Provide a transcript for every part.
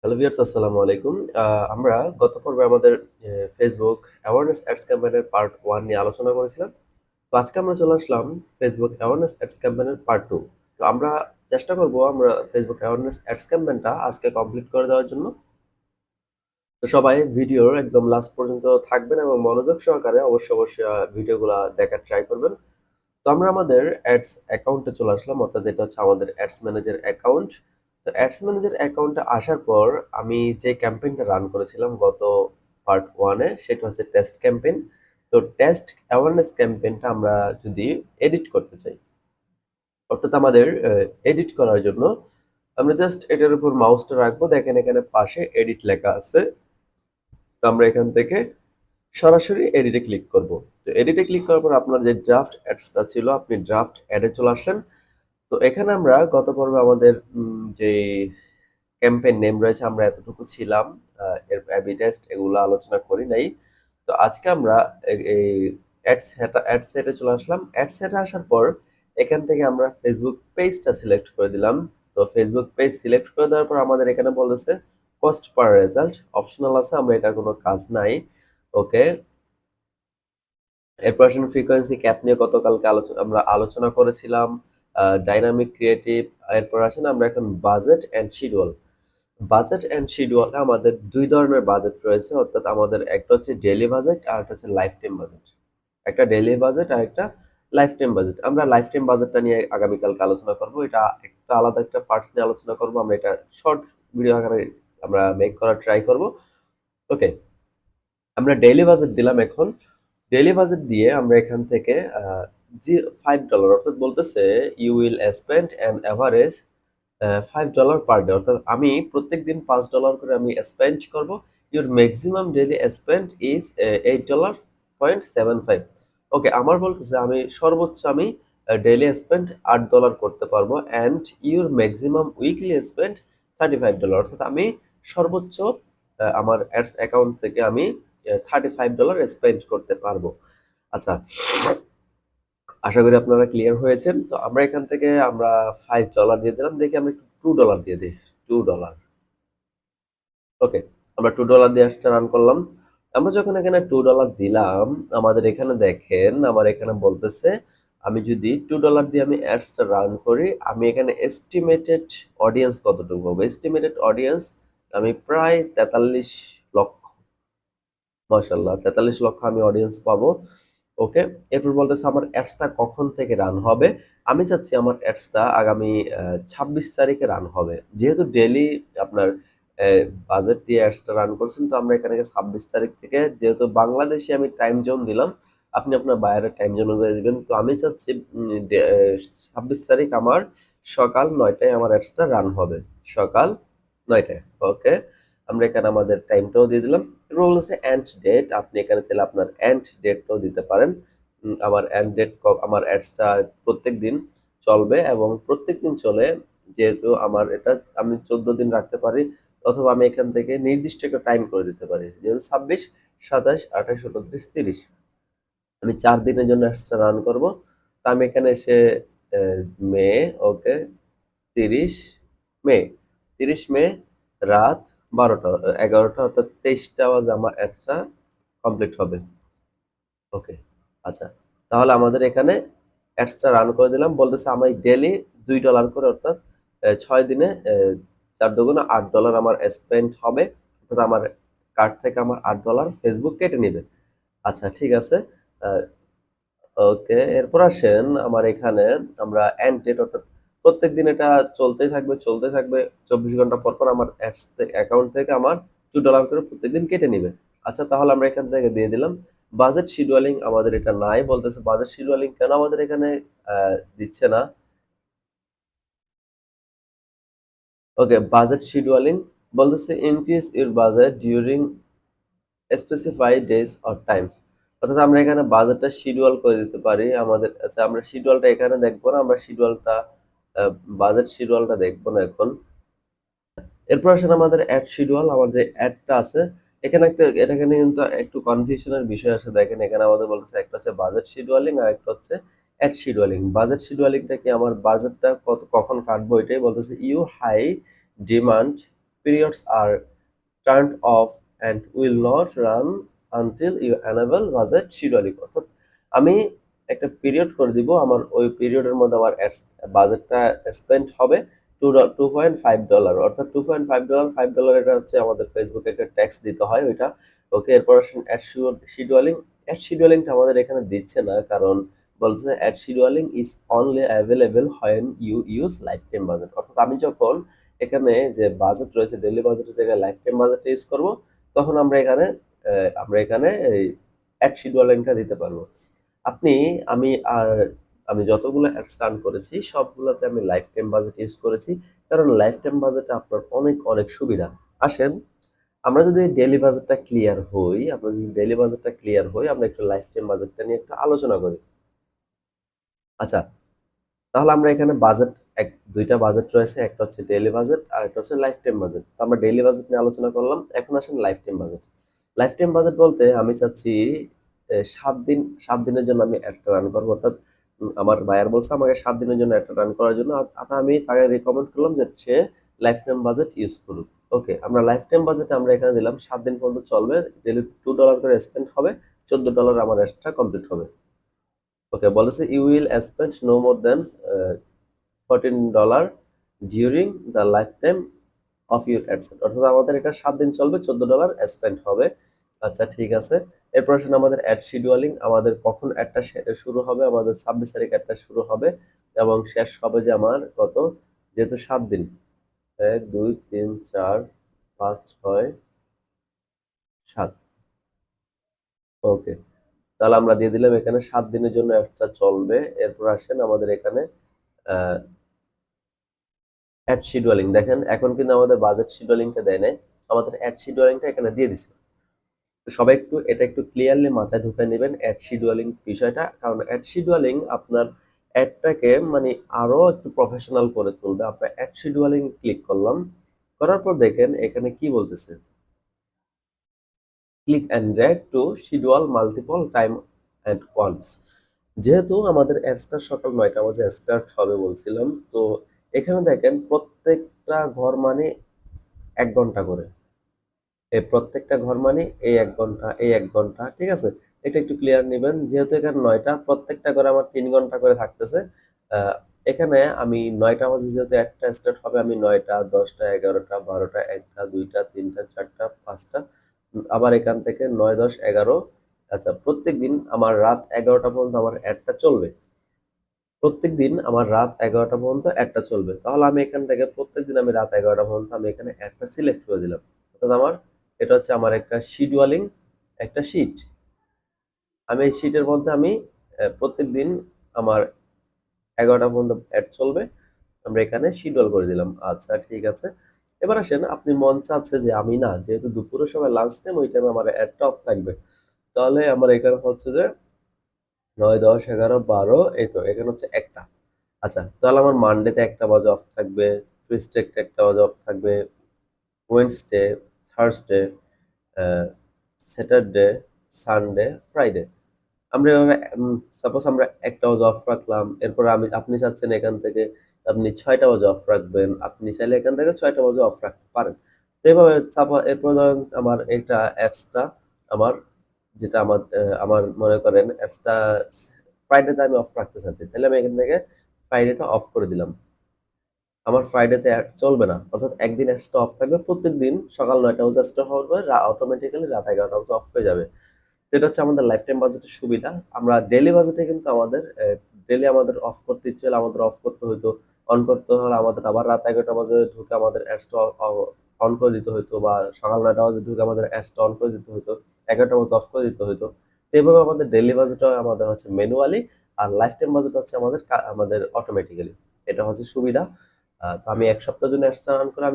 Hello viewers, আসসালামু আলাইকুম। আমরা গত পর্বে আমাদের ফেসবুক অ্যাওয়ারনেস অ্যাডস ক্যাম্পেইনের পার্ট 1 নিয়ে আলোচনা করেছিলাম। তো আজকে আমরা চলে আসলাম ফেসবুক অ্যাওয়ারনেস অ্যাডস ক্যাম্পেইনের পার্ট 2। তো আমরা চেষ্টা করব আমরা ফেসবুক অ্যাওয়ারনেস অ্যাডস ক্যাম্পেইনটা আজকে কমপ্লিট করে দেওয়ার জন্য। তো সবাই ভিডিওর একদম লাস্ট পর্যন্ত থাকবেন এবং মনোযোগ সহকারে অবশ্যই ভিডিওগুলা দেখার ট্রাই করবেন। তো আমরা আমাদের অ্যাডস অ্যাকাউন্টে চলে আসলাম, অর্থাৎ এটা হচ্ছে আমাদের অ্যাডস ম্যানেজার অ্যাকাউন্ট। তো অ্যাডস ম্যানেজার অ্যাকাউন্টে আসার পর আমি যে ক্যাম্পেইনটা রান করেছিলাম গত পার্ট 1 এ, সেটা হচ্ছে টেস্ট ক্যাম্পেইন। তো টেস্ট অ্যাওয়ারনেস ক্যাম্পেইনটা আমরা যদি এডিট করতে চাই, অর্থাৎ আমাদের এডিট করার জন্য আমরা জাস্ট এটার উপর মাউসটা রাখবো। দেখেন এখানে পাশে এডিট লেখা আছে। তো আমরা এখান থেকে সরাসরি এডিটে ক্লিক করব। তো এডিটে ক্লিক করার পর আপনার যে ড্রাফট অ্যাডসটা ছিল, আপনি ড্রাফট অ্যাডে চলে আসলেন। তো এখানে আমরা গত পর্বে আমাদের যে ক্যাম্পেইন নেম রয়েছে আমরা এতটুকু ছিলাম। এর অ্যাবি টেস্ট এগুলো আলোচনা করি নাই। তো আজকে আমরা এই অ্যাড সেটে চলে আসলাম। অ্যাড সেটে আসার পর এখান থেকে আমরা ফেসবুক পেজটা সিলেক্ট করে দিলাম। তো ফেসবুক পেজ সিলেক্ট করে দেওয়ার পর আমাদের এখানে বলেছে কস্ট পার রেজাল্ট অপশনাল আছে, আমরা এটার কোনো কাজ নাই। ওকে, এরপর আসেন ফ্রিকোয়েন্সি ক্যাপ নিয়ে গতকালকে আমরা আলোচনা করেছিলাম। Dynamic creative. এরপর আসেন আমরা এখন budget and schedule. Budget and শিডিউলে আমাদের দুই ধরনের বাজেট রয়েছে, অর্থাৎ আমাদের একটা হচ্ছে ডেইলি বাজেট আর একটা হচ্ছে লাইফ টাইম বাজেট। একটা ডেইলি বাজেট আর একটা লাইফ টাইম বাজেট। আমরা লাইফ টাইম বাজেটটা নিয়ে আগামীকালকে আলোচনা করব। এটা একটা আলাদা একটা পার্ট নিয়ে আলোচনা করব। আমরা এটা শর্ট ভিডিও আকারে আমরা মেক করার ট্রাই করব। ওকে, আমরা ডেইলি বাজেট দিলাম। এখন ডেইলি বাজেট দিয়ে আমরা এখান থেকে $5, অর্থাৎ বলতেছে you will spend an average $5 per day, অর্থাৎ আমি প্রত্যেকদিন $5 করে আমি স্পেন্ড করব। Your maximum daily spend is $8.75। Okay, আমার বলতেছে আমি সর্বোচ্চ আমি ডেইলি স্পেন্ড $8 করতে পারবো, and your maximum weekly spend $35, অর্থাৎ আমি সর্বোচ্চ আমার অ্যাডস অ্যাকাউন্ট থেকে আমি $35 স্পেন্ড করতে পারবো। আচ্ছা, আশা করি আপনারা ক্লিয়ার হয়েছেন। তো আমরা এখান থেকে আমরা $5 দিয়ে দিলাম। দেখি আমরা একটু $2 দিয়ে দিই। $2। ওকে, আমরা $2 দিয়ে অ্যাডসটা রান করলাম। আমরা যখন এখানে $2 দিলাম, আমাদের এখানে দেখেন আমার এখানে বলতেছে আমি যদি $2 দিয়ে আমি অ্যাডসটা রান করি, আমি এখানে এস্টিমেটেড অডিয়েন্স কতটুকু পাবো? এস্টিমেটেড অডিয়েন্স আমি প্রায় 43 লক্ষ। মাশাআল্লাহ, 43 লক্ষ আমি অডিয়েন্স পাবো। ওকে, এরপর বলতেছে আমার অ্যাডসটা কখন থেকে রান হবে। আমি চাচ্ছি আমার অ্যাডসটা আগামী 26 তারিখে রান হবে। যেহেতু ডেইলি আপনার বাজেট দিয়ে অ্যাডসটা রান করছেন, তো আমরা এখানে 26 তারিখ থেকে, যেহেতু বাংলাদেশে আমি টাইম জোন দিলাম, আপনি আপনার বাইরের টাইম জোন অনুযায়ী দিবেন। তো আমি চাচ্ছি 26 তারিখ আমার সকাল 9টায় আমার অ্যাডসটা রান হবে। সকাল 9টায়। ওকে, আমরা এখানে আমাদের টাইমটাও দিয়ে দিলাম। রোল আছে এন্ড ডেট। আপনি এখানে চাইলে আপনার এন্ড ডেটটাও দিতে পারেন। আমার এন্ড ডেট আমার অ্যাডসটা প্রত্যেকদিন চলবে এবং প্রত্যেকদিন চলে, যেহেতু আমার এটা আমি 14 দিন রাখতে পারি, অথবা আমি এখান থেকে নির্দিষ্ট একটা টাইম করে দিতে পারি, যেহেতু 26, 27, 28, 29, 30 আমি 4 দিনের জন্য অ্যাডসটা রান করব। তো আমি এখানে এসে মে, ওকে, 30 মে, 30 মে রাত 12টা 11টা, অর্থাৎ 23টা বাজে আমার অ্যাডসটা কমপ্লিট হবে। ওকে, আচ্ছা, তাহলে আমাদের এখানে অ্যাডসটা রান করে দিলাম। বলতেছে আমি ডেইলি $2 করে, অর্থাৎ 6 দিনে 4 দুগুণে $8 আমার স্পেন্ড হবে, অর্থাৎ আমার কার্ড থেকে আমার $8 ফেসবুক কেটে নিবে। আচ্ছা, ঠিক আছে। ওকে, এরপর আসেন আমার এখানে আমরা এন্ড ডেট, অর্থাৎ প্রত্যেকদিন এটা চলতেই থাকবে 24 ঘন্টা পর পর আমার অ্যাডস অ্যাকাউন্ট থেকে আমার $2 করে প্রত্যেকদিন কেটে নিবে। আচ্ছা, তাহলে আমরা এখান থেকে দিয়ে দিলাম। বাজেট শিডিউলিং আমাদের এটা নাই, বলতেছে বাজেট শিডিউলিং কেন আমাদের এখানে দিচ্ছে না। ওকে, বাজেট শিডিউলিং বলতেছে increase your budget during specified days or Times, অর্থাৎ আমরা এখানে বাজেটটা শিডিউল করে দিতে পারি আমাদের। আচ্ছা, আমরা শিডিউলটা এখানে দেখবো না, আমরা শিডিউলটা বাজেট শিডিউলটা দেখবো না এখন। এরপর আসেন আমাদের অ্যাড শিডিউল। আমার যে অ্যাডটা আছে এখানে এখানে কিন্তু একটু কনফিউশনের বিষয় আছে। দেখেন এখানে আমাদের বলতেছে একটা হচ্ছে বাজেট শিডিউলিং আর একটা হচ্ছে অ্যাড শিডিউলিং। বাজেট শিডিউলিংটা কি, আমার বাজেটটা কখন কাটবো এটাই বলতেছে। You high demand periods are turned off and will not run until you enable budget scheduling। অর্থাৎ আমি একটা পিরিয়ড করে দিব, আমার ওই পিরিয়ডের মধ্যে আমার বাজেটটা স্পেন্ড হবে $2.5, অর্থাৎ $2.5, $5 এটা হচ্ছে আমাদের ফেসবুকে একটা ট্যাক্স দিতে হয় ওইটা। ওকে, এরপর আসেন অ্যাড শিডিউলিং। অ্যাড শিডিউলিংটা আমাদের এখানে দিচ্ছে না, কারণ বলছে ad scheduling is only available when you use lifetime budget. অর্থাৎ আমি যখন এখানে যে বাজেট রয়েছে ডেইলি বাজেটের জায়গায় লাইফ টাইম বাজেটটা ইউজ করব, তখন আমরা এখানে এই অ্যাড শিডিউলিংটা দিতে পারবো। আপনি আমি আর আমি যতগুলো অ্যাডস রান করেছি সবগুলোতে আমি লাইফ টাইম বাজেট ইউজ করেছি, কারণ লাইফ টাইম বাজেটে আপনার অনেক অনেক সুবিধা। আসেন আমরা যদি ডেইলি বাজেটটা ক্লিয়ার হই, আমরা একটু লাইফ টাইম বাজেটটা নিয়ে একটু আলোচনা করি। আচ্ছা, তাহলে আমরা এখানে বাজেট দুইটা বাজেট রয়েছে, একটা হচ্ছে ডেইলি বাজেট আর একটা হচ্ছে লাইফ টাইম বাজেট। তো আমরা ডেইলি বাজেট নিয়ে আলোচনা করলাম, এখন আসেন life time budget. Life time budget বলতে আমি চাচ্ছি 7 দিনের জন্য আমি একটা রান করবো, অর্থাৎ আমার বায়ার বলছে আমাকে 7 দিনের জন্য একটা রান করার জন্য, আমি তাকে রিকমেন্ড করলাম যে সে লাইফ টাইম বাজেট ইউজ করুক। ওকে, আমরা লাইফ টাইম বাজেটে আমরা এখানে দিলাম 7 দিন পর্যন্ত চলবে, ডেইলি $2 করে স্পেন্ড হবে, $14 আমার এক্সট্রা কমপ্লিট হবে। ওকে, বলেছে you will spend no more than $14 during the lifetime of your ad set. অর্থাৎ আমাদের এটা 7 দিন চলবে, $14 স্পেন্ড হবে। আচ্ছা ঠিক আছে, এরপর আসেন আমাদের অ্যাড শিডিউলিং। আমাদের কখন অ্যাডটা শুরু হবে, আমাদের 26 তারিখ অ্যাডটা শুরু হবে এবং শেষ হবে যে আমার কত, যেহেতু 7 দিন, 1 2 3 4 5 6 7। ওকে, তাহলে আমরা দিয়ে দিলাম এখানে 7 দিনের জন্য অ্যাডটা চলবে। এরপর আসেন আমাদের এখানে অ্যাড শিডিউলিং। দেখেন এখন কিন্তু আমাদের বাজেট শিডিউলিংটা দেয় নাই, আমাদের অ্যাড শিডিউলিংটা এখানে দিয়ে দিছে। সবাই একটু ক্লিয়ারলি মাথায় ঢুকে নেবেন অ্যাড শিডিউলিং বিষয়টা, কারণ অ্যাড শিডিউলিং আপনার অ্যাডটাকে মানে আরো একটু প্রফেশনাল করে তুলবে। আপনার অ্যাড শিডিউলিং ক্লিক করলাম, করার পর দেখেন এখানে কি বলতেছে, click and drag to schedule multiple time at once. যেহেতু আমাদের অ্যাডসটা সকাল 9টা বাজে স্টার্ট হবে বলছিলাম, তো এখানে দেখেন প্রত্যেকটা ঘর মানে 1 ঘন্টা করে, এই প্রত্যেকটা ঘর মানে এই 1 ঘন্টা, এই 1 ঘন্টা, ঠিক আছে। এটা একটু ক্লিয়ার নেবেন, যেহেতু এখানে 9টা, প্রত্যেকটা করে আমার 3 ঘন্টা করে থাকতেছে। এখানে আমি 9টা বাজে যেহেতু একটা স্টার্ট হবে, আমি 9টা 10টা 11টা 12টা 1টা 2টা 3টা 4টা 5টা, আবার এখান থেকে 9 10 11। আচ্ছা, প্রত্যেকদিন আমার রাত 11টা পর্যন্ত আমার অ্যাডটা চলবে, তাহলে আমি এখান থেকে প্রত্যেকদিন আমি রাত 11টা পর্যন্ত আমি এখানে অ্যাডটা সিলেক্ট করে দিলাম। অর্থাৎ এটা হচ্ছে আমার একটা শিডিউলিং একটা শিট। আমি এই শিটের মধ্যে আমি প্রত্যেকদিন আমার 11টা পর্যন্ত অ্যাড চলবে, আমরা এখানে শিডিউল করে দিলাম। আচ্ছা ঠিক আছে, এবার আসেন আপনি মন চাচ্ছে যে আমি না, যেহেতু দুপুরের সময় লাঞ্চ টাইম, ওই টাইমে আমার অ্যাডটা অফ থাকবে, তাহলে আমার এখানে হচ্ছে যে 9 10 11 12, এই তো এখানে হচ্ছে একটা। আচ্ছা, তাহলে আমার মানডেতে 1টা বাজে অফ থাকবে, টুইসডে 1টা বাজে অফ থাকবে, Wednesday, Thursday, Saturday, Sunday, Friday. আমরা এভাবে সাপোজ আমরা 1টা বাজে অফ রাখলাম, এরপর আপনি চাচ্ছেন এখান থেকে আপনি 6টা বাজে অফ রাখবেন, আপনি চাইলে এখান থেকে 6টা বাজে অফ রাখতে পারেন। তো এভাবে এরপর ধরেন আমার একটা অ্যাডসটা আমার, যেটা আমার মনে করেন অ্যাডসটা ফ্রাইডেতে আমি অফ রাখতে চাচ্ছি, তাহলে আমি এখান থেকে ফ্রাইডেটা অফ করে দিলাম। আমার ফ্রাইডেতে অ্যাড চলবে না, অর্থাৎ একদিন অ্যাডসটা অফ থাকবে, প্রত্যেকদিন সকাল 9টা বাজে স্টার্ট হওয়ার পরে অটোমেটিক্যালি রাত 11টা বাজে অফ হয়ে যাবে। তো এটা হচ্ছে আমাদের লাইফ টাইম বাজেটের সুবিধা। আমরা ডেইলি বাজেটে কিন্তু ডেইলি আমাদের অফ করতে ইচ্ছে হলে আমাদের অফ করতে হইতো, অন করতে হলে আমাদের আবার রাত 11টা বাজে ঢুকে আমাদের অ্যাডসটা অন করে দিতে হইতো, বা সকাল 9টা বাজে ঢুকে আমাদের অ্যাডসটা অন করে দিতে হইতো, 11টা বাজে অফ করে দিতে হইতো। তো এইভাবে আমাদের ডেইলি বাজেটটা আমাদের হচ্ছে ম্যানুয়ালি, আর লাইফ টাইম বাজেট হচ্ছে আমাদের অটোমেটিক্যালি। এটা হচ্ছে সুবিধা। তো আমি 1 সপ্তাহের জন্য অ্যাডসটা রান করে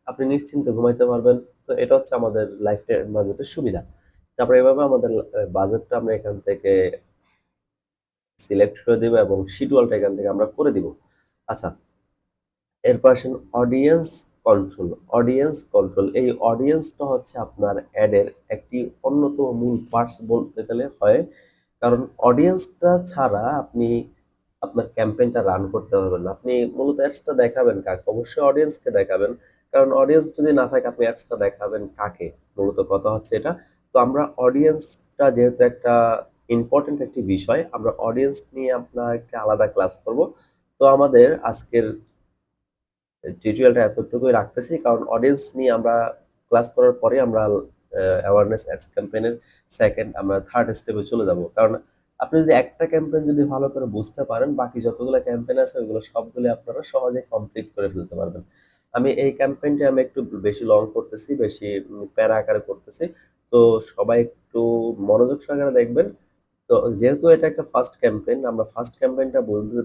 আপনি নিশ্চিন্তে ঘুমাইতে পারবেন। তো এটা হচ্ছে আমাদের লাইফ টাইম বাজেটের সুবিধা। তারপরে এভাবে আমাদের বাজেটটা আমরা এখান থেকে সিলেক্ট করে দিব এবং শিডিউলটা এখান থেকে আমরা করে দিব। আচ্ছা, এরপর আসেন অডিয়েন্স কন্ট্রোল। এই অডিয়েন্সটা হচ্ছে আপনার অ্যাডের একটি অন্যতম মূল পার্টস বলতে গেলে হয়, কারণ অডিয়েন্সটা ছাড়া আপনি আপনার ক্যাম্পেইনটা রান করতে পারবেন না। আপনি মূলত অ্যাডসটা দেখাবেন কাকে? অবশ্যই অডিয়েন্সকে দেখাবেন। কারণ অডিয়েন্স যদি না থাকে আপনি অ্যাডসটা দেখাবেন কাকে? মূলত কথা হচ্ছে এটা। তো আমরা অডিয়েন্সটা যেহেতু একটা ইম্পোর্টেন্ট একটি বিষয়, আমরা অডিয়েন্স নিয়ে আপনার একটা আলাদা ক্লাস করব। তো আমাদের আজকের টিউটোরিয়ালটা এতটুকুই রাখতেছি। কারণ অডিয়েন্স নিয়ে আমরা ক্লাস করার পরে আমরা অ্যাওয়ারনেস অ্যাডস ক্যাম্পেইন এর 2nd আমরা 3rd স্টেপে চলে যাব। কারণ আপনি যদি একটা ক্যাম্পেইন যদি ভালো করে বুঝতে পারেন, বাকি যতগুলো ক্যাম্পেইন আছে ওগুলো সবগুলো আপনারা সহজে কমপ্লিট করে ফেলতে পারবেন। আমি এই ক্যাম্পেইনটা আমি একটু বেশি লং করতেছি, বেশি প্যারা আকারে করতেছি। তো সবাই একটু মনোযোগ সহকারে দেখবেন। তো যেহেতু এটা একটা ফার্স্ট ক্যাম্পেইন, আমরা ফার্স্ট ক্যাম্পেইনটা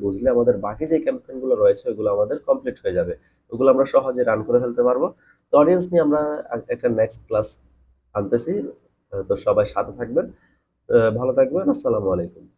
বুঝলে আমাদের বাকি যে ক্যাম্পেইন গুলো রয়েছে ওগুলো আমাদের কমপ্লিট হয়ে যাবে। ওগুলো আমরা সহজে রান করে ফেলতে পারবো। তো অডিয়েন্স নিয়ে আমরা একটা নেক্সট ক্লাস আনতেছি। তো সবাই সাথে থাকবেন। ভালো থাকবেন। আসসালামু আলাইকুম।